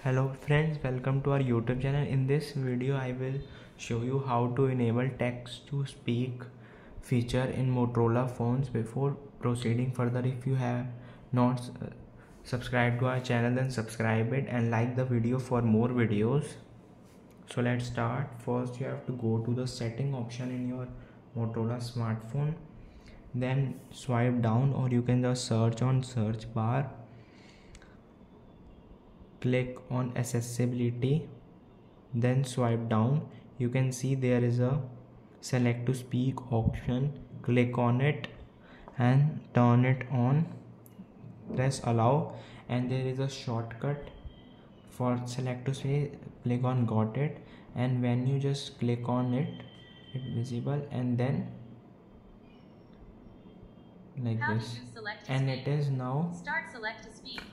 Hello friends, welcome to our YouTube channel. In this video I will show you how to enable text to speak feature in Motorola phones. Before proceeding further, if you have not subscribed to our channel, then subscribe it and like the video for more videos. So let's start. First you have to go to the setting option in your Motorola smartphone, then swipe down, or you can just search on search bar. Click on accessibility, then swipe down. You can see there is a select to speak option. Click on it and turn it on. Press allow, and there is a shortcut for select to speak. Click on got it, and when you just click on it, it's visible, and then like this, and it is now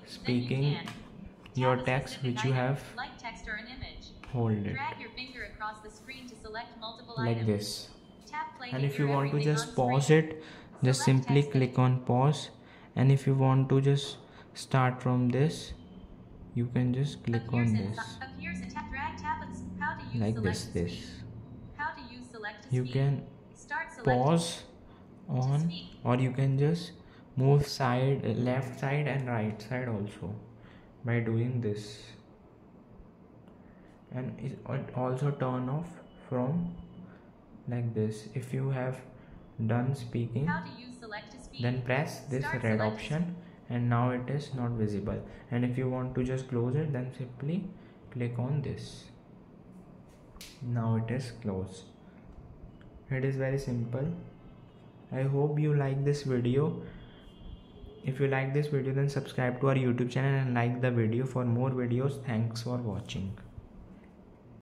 speaking your text which you have. Hold it like this, and if you want to just pause it, just simply click on pause, and if you want to just start from this, you can just click on this like this. You can pause on, or you can just move left side and right side also by doing this, and it also turn off from like this. If you have done speaking, then press this red option, and now it is not visible. And if you want to just close it, then simply click on this. Now it is closed. It is very simple. I hope you like this video. If you like this video, then subscribe to our YouTube channel and like the video for more videos. Thanks for watching.